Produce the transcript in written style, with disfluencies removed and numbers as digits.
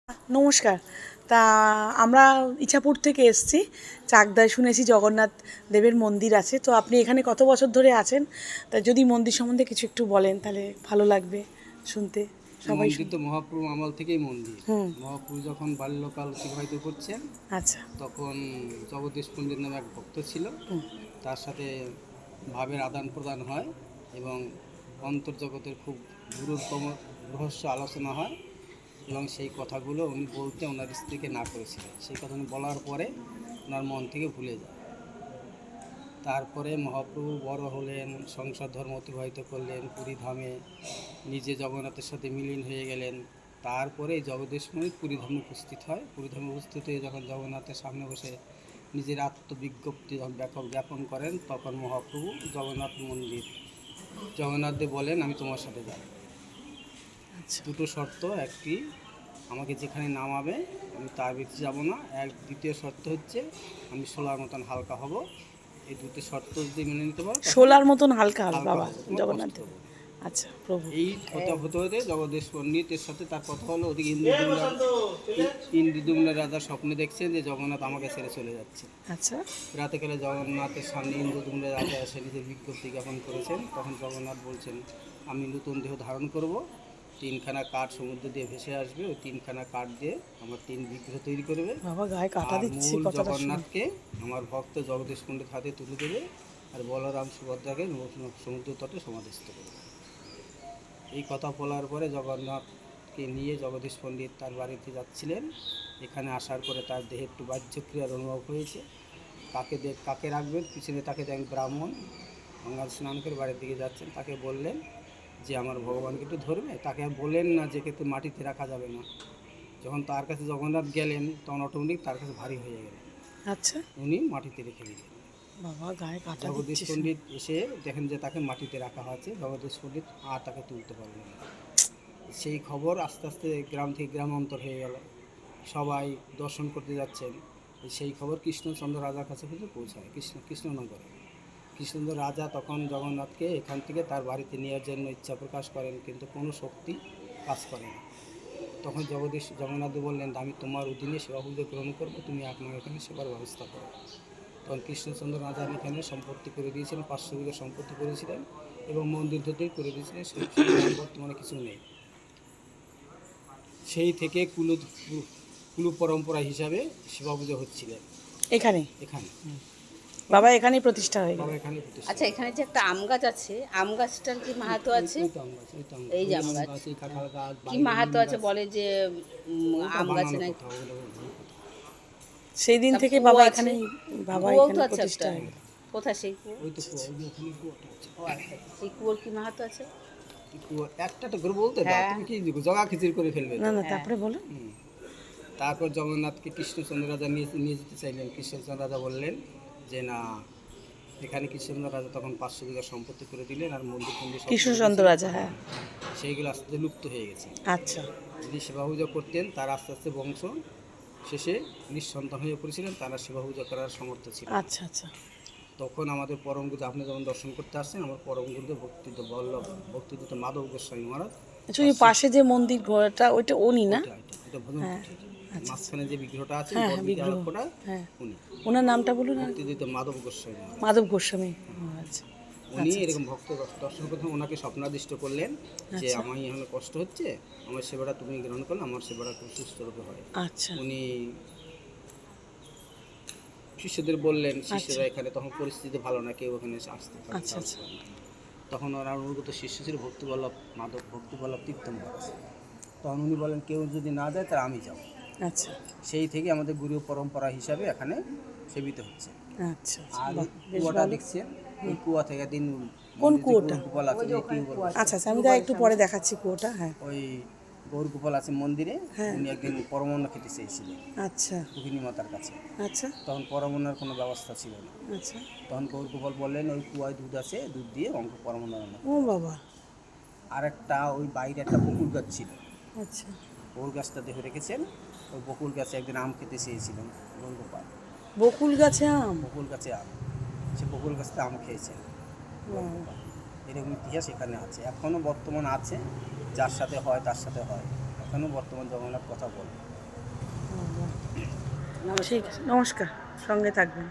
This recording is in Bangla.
নমস্কার। তা আমরা ইছাপুর থেকে এসেছি। চাকদায় শুনেছি জগন্নাথ দেবের মন্দির আছে। তো আপনি এখানে কত বছর ধরে আছেন? তা যদি মন্দির সম্বন্ধে কিছু একটু বলেন তাহলে ভালো লাগবে শুনতে। সবাই মন্দির তো মহাপ্রভু আমল থেকেই মন্দির। হুম। মহাপ্রভু যখন বাল্যকাল অতিবাহিত করছেন আচ্ছা। তখন জগদীশ পণ্ডিত নামে এক ভক্ত ছিল। হুম। তার সাথে ভাবের আদান প্রদান হয় এবং অন্তর্জগতের খুব গুরুতম রহস্য আলোচনা হয় এবং সেই কথাগুলো উনি বলতে ওনার স্ত্রীকে না করেছিলেন। সেই কথা উনি বলার পরে ওনার মন থেকে ভুলে যায়। তারপরে মহাপ্রভু বড় হলেন, সংসার ধর্ম অতিবাহিত করলেন, পুরী ধামে নিজে জগন্নাথের সাথে মিলিন হয়ে গেলেন। তারপরে জগদীশ পণ্ডিত পুরী ধামে উপস্থিত হয়। পুরী ধামে উপস্থিত হয়ে যখন জগন্নাথের সামনে বসে নিজের আত্মবিজ্ঞপ্তি যখন ব্যাপক জ্ঞাপন করেন, তখন মহাপ্রভু জগন্নাথ মন্দির জগন্নাথদেব বলেন, আমি তোমার সাথে যাব। আচ্ছা। দুটো শর্ত, একটি আমাকে যেখানে নামাবে আমি তার ভিতরে যাব না, দ্বিতীয় শর্ত হচ্ছে আমি সোলার মতন হালকা হব। এই দুটো শর্ত যদি মেনে নিতে পারো শোলার মতন হালকা হবে হালকা বাবা হবো, তোমার জগন্নাথ কষ্ট দেব। হবে। আচ্ছা প্রভু। এই কথা হতে হতে জগদীশ পণ্ডিতের সাথে তার কথা হলো। ওদিকে ইন্দ্রদুম্নের রাজা স্বপ্নে দেখছেন যে জগন্নাথ আমাকে ছেড়ে চলে যাচ্ছে। আচ্ছা। রাতেকালে জগন্নাথের সামনে ইন্দ্রদুম্নের রাজা এসে নিজের বিজ্ঞপ্তি জ্ঞাপন করেছেন। তখন জগন্নাথ বলছেন, আমি নতুন দেহ ধারণ করব, তিনখানা কাঠ সমুদ্র দিয়ে ভেসে আসবে, ওই তিনখানা কাঠ দিয়ে আমার তিন বিগ্রহ তৈরি করবে, বাবা গায়ে কাটা আর দিচ্ছি মূল কথাটা শুনে। জগন্নাথকে আমার ভক্ত জগদীশ পণ্ডিত হাতে তুলে দেবে, আর বলরাম সুভদ্রাকে সমুদ্র তটে সমাধিস্থ করবে। এই কথা বলার পরে জগন্নাথকে নিয়ে জগদীশ পণ্ডিত তার বাড়িতে যাচ্ছিলেন। এখানে আসার পরে তার দেহে একটু বাহ্যক্রিয়ার অনুভব হয়েছে। কাকে রাখবেন, পিছনে তাকে দেখেন ব্রাহ্মণ গঙ্গা স্নান করে বাড়ির দিকে যাচ্ছেন। তাকে বললেন যে আমার ভগবানকে একটু ধরবে। তাকে আর বললেন না যে কিন্তু মাটিতে রাখা যাবে না। যখন তার কাছে জগন্নাথ গেলেন তখন অটোমেটিক তার কাছে ভারী হয়ে গেলেন। আচ্ছা। উনি মাটিতে রেখে দিলেন। বাবা গায়ে কাটা জগদীশ দিচ্ছি। পণ্ডিত এসে দেখেন যে তাকে মাটিতে রাখা হয়েছে। জগদীশ পণ্ডিত আর তাকে তুলতে পারলেন না। সেই খবর আস্তে আস্তে গ্রাম থেকে গ্রামান্তর হয়ে গেল। সবাই দর্শন করতে যাচ্ছেন। সেই খবর কৃষ্ণচন্দ্র রাজার কাছে কিন্তু পৌঁছায়। কৃষ্ণনগরে কৃষ্ণচন্দ্র রাজা তখন জগন্নাথকে এখান থেকে তার বাড়িতে নেওয়ার জন্য ইচ্ছা প্রকাশ করেন, কিন্তু কোনো শক্তি কাজ করে না। তখন জগন্নাথ বললেন, আমি তোমার অধীনে সেবা পুজো গ্রহণ করবো, তুমি আপনার এখানে সেবার ব্যবস্থা করো। তখন কৃষ্ণচন্দ্র রাজা এখানে সম্পত্তি করে দিয়েছিলেন, 500 বিঘা সম্পত্তি করেছিলেন এবং মন্দির ধরেই করে দিয়েছিলেন। সেই বর্তমানে কিছু নেই। সেই থেকে কুলু পরম্পরা হিসাবে সেবা পুজো হচ্ছিলেন এখানে এখানে। বাবা এখানেই প্রতিষ্ঠা হয়ে গেল। বাবা এখানে প্রতিষ্ঠা। আচ্ছা, এখানে যে একটা আম গাছ আছে, আম গাছটার কি মাহাত্ম্য আছে? ওই তো আম গাছ, ওই তো আম গাছ, এই যে ওই আম আম গাছ, গাছ, এই কাঁঠাল গাছ, কি বাইরে মাহাত্ম্য নিম আছে? গাছ। বলে যে ওটা আম গাছে বানানো নাই। কথা, ওগুলো ভুল কথা। সেই দিন তা থেকে কুয়ো বাবা আছে, এখানেই কুয়োও তো আছে প্রতিষ্ঠা একটা। হয়ে গেল। কোথায় সেই কুয়ো? ওই তো কুয়ো, ওই যে ওখানে কুয়োটা আছে। ও আচ্ছা, সেই কুয়োর কি মাহাত্ম্য আছে? এই কুয়ো একটা করে বলতে দাও, হ্যাঁ। তুমি কি জগা খিচির করে ফেলবে না তো। না হ্যাঁ। তারপরে বলো। হুম। তারপর জগন্নাথকে কৃষ্ণচন্দ্র রাজা নিয়ে যেতে চাইলেন। কৃষ্ণচন্দ্র রাজা বললেন যে না, এখানে কৃষ্ণচন্দ্র রাজা তখন 500 বিঘা সম্পত্তি করে দিলেন, আর মন্দির সব করে কৃষ্ণচন্দ্র দিয়েছিলেন। রাজা, হ্যাঁ। সেইগুলো আস্তে আস্তে লুপ্ত হয়ে গেছে। আচ্ছা। যিনি সেবা পূজা করতেন তার আস্তে আস্তে বংশ শেষে নিঃসন্তান হয়ে পড়েছিলেন, তারা সেবা পূজা করার সামর্থ্য ছিল। আচ্ছা আচ্ছা। তখন আমাদের পরম গুরু, আপনি যখন দর্শন করতে আসছেন, আমার পরম গুরুদেব ভক্তিযুক্ত মাধব গোস্বামী মহারাজ। আচ্ছা ওই পাশে যে মন্দির ঘরটা ওইটা উনি না? এটা ভজন হ্যাঁ। কুঠির। আচ্ছা। মাঝখানে যে বিগ্রহটা আছে, হ্যাঁ হ্যাঁ গর্বিতে বিগ্রহ। আলোকটা, হ্যাঁ। উনি ওনার নামটা বলুন। আর ভক্তিযুক্ত মাধব গোস্বামী মহারাজ। মাধব গোস্বামী। আচ্ছা। উনি আচ্ছা, এরকম ভক্ত দর্শন করতে ওনাকে স্বপ্নাদিষ্ট করলেন যে আচ্ছা। আমার এখানে কষ্ট হচ্ছে, আমার সেবাটা তুমি গ্রহণ করলে আমার সেবাটা খুব সুস্থ রূপে হয়। আচ্ছা। উনি শিষ্যদের বললেন, আচ্ছা। শিষ্যরা এখানে তখন পরিস্থিতি ভালো না, কেউ ওখানে আসতে পারে আচ্ছা আচ্ছা। না। তখন ওনার অনুগত শিষ্য ছিল ভক্তিবল্লভ তীর্থ মহারাজ। তখন উনি বলেন, কেউ যদি না যায় তাহলে আমি যাব। আচ্ছা সেই থেকে আমাদের গুরু পরম্পরা হিসাবে এখানে সেবিত হচ্ছে। আচ্ছা। আর বাহ, বেশ কুয়াটা ভালো। দেখছেন, এই কুয়া থেকে দিন কোন মন্দিরে যে কুয়োটা? গৌরগোপাল আছে, এই টিউবওয়েল। আচ্ছা আচ্ছা, আমি তাই একটু পরে দেখাচ্ছি কুয়োটা। হ্যাঁ। ওই গৌরগোপাল আছে মন্দিরে, হ্যাঁ। উনি একদিন পরমান্ন খেতে চেয়েছিলেন আচ্ছা রোহিণী মাতার কাছে। আচ্ছা তখন পরমান্নার কোনো ব্যবস্থা ছিল না। আচ্ছা। তখন গৌরগোপাল বললেন, ওই কুয়ায় দুধ আছে, দুধ দিয়ে অঙ্ক পরমান্ন রান্না। ও বাবা। আর একটা ওই বাইরে একটা বকুল গাছ ছিল, আচ্ছা। বকুল গাছটা দেখে রেখেছেন। ওই বকুল গাছে একদিন আম খেতে চেয়েছিলেন গৌরগোপাল। বকুল গাছে আম? বকুল গাছে আম, সে বকুল গাছটা আম খেয়েছেন গৌরগোপাল। এরকম ইতিহাস এখানে আছে, এখনও বর্তমান আছে। যার সাথে হয় তার সাথে হয়, এখনও বর্তমান জগন্নাথ কথা বলে। ঠিক আছে, নমস্কার, সঙ্গে থাকবেন।